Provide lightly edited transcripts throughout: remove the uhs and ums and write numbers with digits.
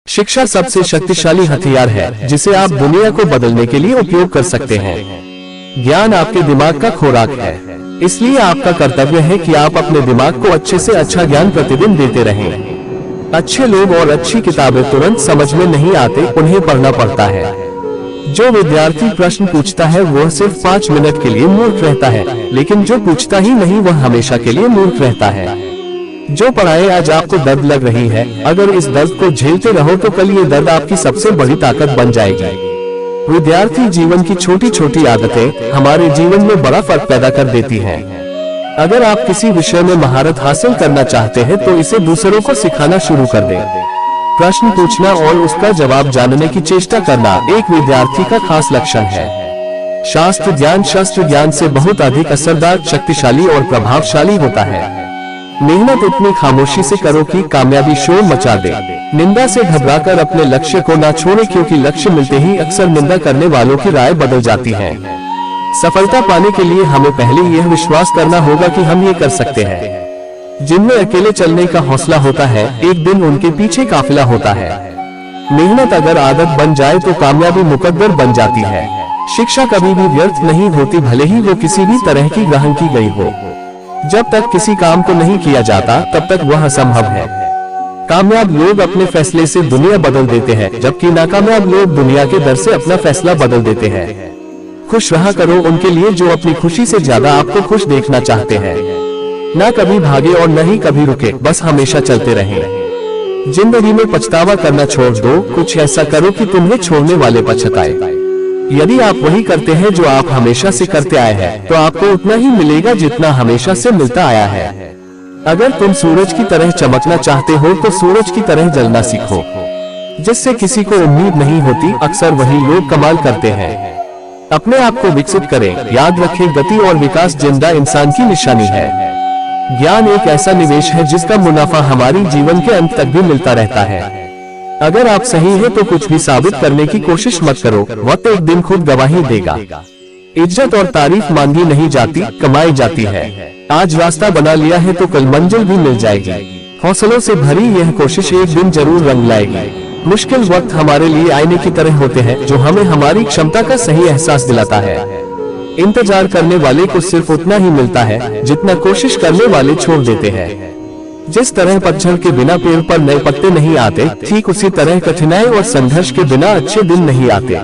शिक्षा सबसे शक्तिशाली हथियार है जिसे आप दुनिया को बदलने के लिए उपयोग कर सकते हैं। ज्ञान आपके दिमाग का खुराक है, इसलिए आपका कर्तव्य है कि आप अपने दिमाग को अच्छे से अच्छा ज्ञान प्रतिदिन देते रहें। अच्छे लोग और अच्छी किताबें तुरंत समझ में नहीं आते, उन्हें पढ़ना पड़ता है। जो विद्यार्थी प्रश्न पूछता है वह सिर्फ 5 मिनट के लिए मूर्ख रहता है, लेकिन जो पूछता ही नहीं वह हमेशा के लिए मूर्ख रहता है। जो पढ़ाई आज आपको दर्द लग रही है, अगर इस दर्द को झेलते रहो तो कल ये दर्द आपकी सबसे बड़ी ताकत बन जाएगी। विद्यार्थी जीवन की छोटी छोटी आदतें हमारे जीवन में बड़ा फर्क पैदा कर देती हैं। अगर आप किसी विषय में महारत हासिल करना चाहते हैं तो इसे दूसरों को सिखाना शुरू कर दें। प्रश्न पूछना और उसका जवाब जानने की चेष्टा करना एक विद्यार्थी का खास लक्षण है। शास्त्र ज्ञान शस्त्र ज्ञान से बहुत अधिक असरदार, शक्तिशाली और प्रभावशाली होता है। मेहनत इतनी खामोशी से करो कि कामयाबी शोर मचा दे। निंदा से घबराकर अपने लक्ष्य को ना छोड़े, क्योंकि लक्ष्य मिलते ही अक्सर निंदा करने वालों की राय बदल जाती है। सफलता पाने के लिए हमें पहले यह विश्वास करना होगा कि हम ये कर सकते हैं। जिनमें अकेले चलने का हौसला होता है, एक दिन उनके पीछे काफिला होता है। मेहनत अगर आदत बन जाए तो कामयाबी मुकद्दर बन जाती है। शिक्षा कभी भी व्यर्थ नहीं होती, भले ही वो किसी भी तरह की ग्रहण की गई हो। जब तक किसी काम को नहीं किया जाता तब तक वह असंभव है। कामयाब लोग अपने फैसले से दुनिया बदल देते हैं, जबकि नाकामयाब लोग दुनिया के डर से अपना फैसला बदल देते हैं। खुश रहा करो उनके लिए जो अपनी खुशी से ज्यादा आपको खुश देखना चाहते हैं। ना कभी भागे और न ही कभी रुके, बस हमेशा चलते रहें। जिंदगी में पछतावा करना छोड़ दो, कुछ ऐसा करो कि तुम्हें छोड़ने वाले पछताए। यदि आप वही करते हैं जो आप हमेशा से करते आए हैं, तो आपको उतना ही मिलेगा जितना हमेशा से मिलता आया है। अगर तुम सूरज की तरह चमकना चाहते हो तो सूरज की तरह जलना सीखो। जिससे किसी को उम्मीद नहीं होती, अक्सर वही लोग कमाल करते हैं। अपने आप को विकसित करें। याद रखें, गति और विकास जिंदा इंसान की निशानी है। ज्ञान एक ऐसा निवेश है जिसका मुनाफा हमारी जीवन के अंत तक भी मिलता रहता है। अगर आप सही हैं तो कुछ भी साबित करने की कोशिश मत करो, वक्त एक दिन खुद गवाही देगा। इज्जत और तारीफ मांगी नहीं जाती, कमाई जाती है। आज रास्ता बना लिया है तो कल मंजिल भी मिल जाएगी। हौसलों से भरी यह कोशिश एक दिन जरूर रंग लाएगी। मुश्किल वक्त हमारे लिए आईने की तरह होते हैं, जो हमें हमारी क्षमता का सही एहसास दिलाता है। इंतजार करने वाले को सिर्फ उतना ही मिलता है जितना कोशिश करने वाले छोड़ देते हैं। जिस तरह पतझड़ के बिना पेड़ पर नए पत्ते नहीं आते, ठीक उसी तरह कठिनाई और संघर्ष के बिना अच्छे दिन नहीं आते।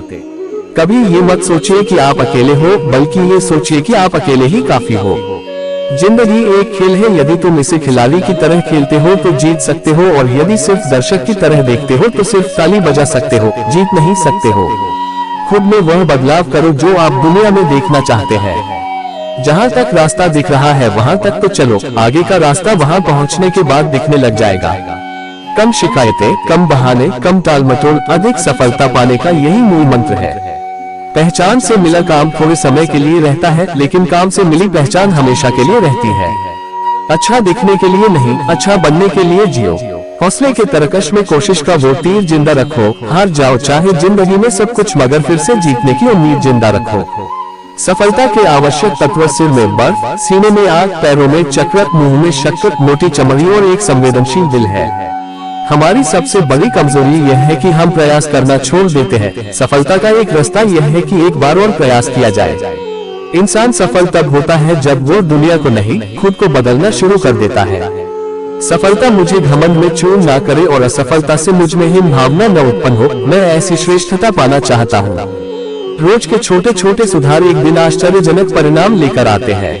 कभी ये मत सोचिए कि आप अकेले हो, बल्कि ये सोचिए कि आप अकेले ही काफी हो। जिंदगी एक खेल है, यदि तुम इसे खिलाड़ी की तरह खेलते हो तो जीत सकते हो, और यदि सिर्फ दर्शक की तरह देखते हो तो सिर्फ ताली बजा सकते हो, जीत नहीं सकते हो। खुद में वह बदलाव करो जो आप दुनिया में देखना चाहते हैं। जहाँ तक रास्ता दिख रहा है वहाँ तक तो चलो, आगे का रास्ता वहाँ पहुँचने के बाद दिखने लग जाएगा। कम शिकायतें, कम बहाने, कम टाल मटोल, अधिक सफलता पाने का यही मूल मंत्र है। पहचान से मिला काम थोड़े समय के लिए रहता है, लेकिन काम से मिली पहचान हमेशा के लिए रहती है। अच्छा दिखने के लिए नहीं, अच्छा बनने के लिए जियो। हौसले के तरकश में कोशिश का वो तीर जिंदा रखो। हार जाओ चाहे जिंदगी में सब कुछ, मगर फिर से जीतने की उम्मीद जिंदा रखो। सफलता के आवश्यक तत्व सिर में बर्फ, सीने में आग, पैरों में चक्रत, मुंह में शक्कर, मोटी चमड़ी और एक संवेदनशील दिल है। हमारी सबसे बड़ी कमजोरी यह है कि हम प्रयास करना छोड़ देते हैं। सफलता का एक रास्ता यह है कि एक बार और प्रयास किया जाए। इंसान सफल तब होता है जब वो दुनिया को नहीं, खुद को बदलना शुरू कर देता है। सफलता मुझे घमंड में चूर ना करे और असफलता से मुझ में हीन भावना न उत्पन्न हो। मैं ऐसी श्रेष्ठता पाना चाहता हूँ। रोज के छोटे छोटे सुधार एक दिन आश्चर्यजनक परिणाम लेकर आते हैं।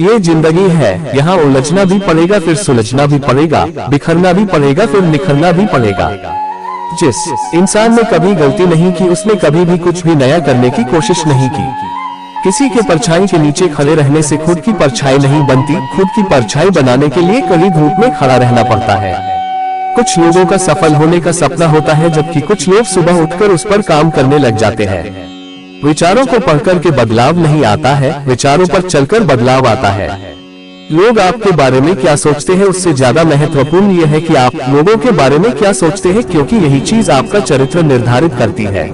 ये जिंदगी है, यहाँ उलझना भी पड़ेगा, फिर सुलझना भी पड़ेगा, बिखरना भी पड़ेगा, फिर निखरना भी पड़ेगा। जिस इंसान ने कभी गलती नहीं की, उसने कभी भी कुछ भी नया करने की कोशिश नहीं की। किसी के परछाई के नीचे खड़े रहने से खुद की परछाई नहीं बनती, खुद की परछाई बनाने के लिए कड़ी धूप में खड़ा रहना पड़ता है। कुछ लोगों का सफल होने का सपना होता है, जबकि कुछ लोग सुबह उठकर उस पर काम करने लग जाते हैं। विचारों को पढ़कर के बदलाव नहीं आता है, विचारों पर चलकर बदलाव आता है। लोग आपके बारे में क्या सोचते हैं उससे ज्यादा महत्वपूर्ण यह है कि आप लोगों के बारे में क्या सोचते हैं, क्योंकि यही चीज आपका चरित्र निर्धारित करती है।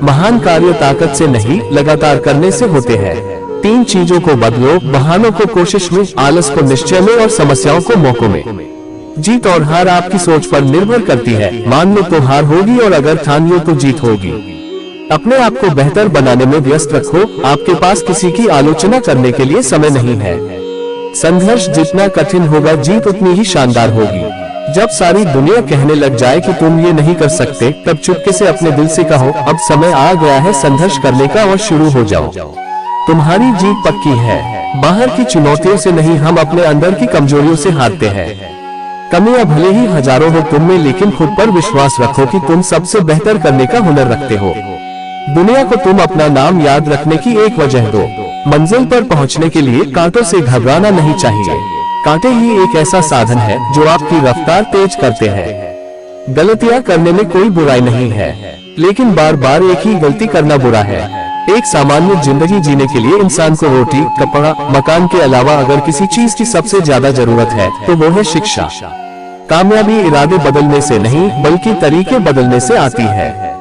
महान कार्य ताकत से नहीं, लगातार करने से होते हैं। 3 चीजों को बदलो, बहानों को कोशिश में, आलस को निश्चय में और समस्याओं को मौकों में। जीत और हार आपकी सोच पर निर्भर करती है। मान लो तो हार होगी और अगर ठान लो तो जीत होगी। अपने आप को बेहतर बनाने में व्यस्त रखो, आपके पास किसी की आलोचना करने के लिए समय नहीं है। संघर्ष जितना कठिन होगा, जीत उतनी ही शानदार होगी। जब सारी दुनिया कहने लग जाए कि तुम ये नहीं कर सकते, तब चुपके से अपने दिल से कहो, अब समय आ गया है संघर्ष करने का और शुरू हो जाओ। तुम्हारी जीत पक्की है। बाहर की चुनौतियों से नहीं, हम अपने अंदर की कमजोरियों से हारते हैं। कमियां भले ही हजारों हो तुम में, लेकिन खुद पर विश्वास रखो कि तुम सबसे बेहतर करने का हुनर रखते हो। दुनिया को तुम अपना नाम याद रखने की एक वजह दो। मंजिल पर पहुंचने के लिए कांटों से घबराना नहीं चाहिए। कांटे ही एक ऐसा साधन है जो आपकी रफ्तार तेज करते हैं। गलतियां करने में कोई बुराई नहीं है, लेकिन बार बार एक ही गलती करना बुरा है। एक सामान्य जिंदगी जीने के लिए इंसान को रोटी, कपड़ा, मकान के अलावा अगर किसी चीज की सबसे ज्यादा जरूरत है तो वो है शिक्षा। कामयाबी इरादे बदलने से नहीं, बल्कि तरीके बदलने से आती है।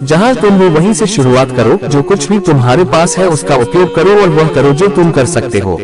जहां तुम हो वहीं से शुरुआत करो। जो कुछ भी तुम्हारे पास है उसका उपयोग करो और वह करो जो तुम कर सकते हो।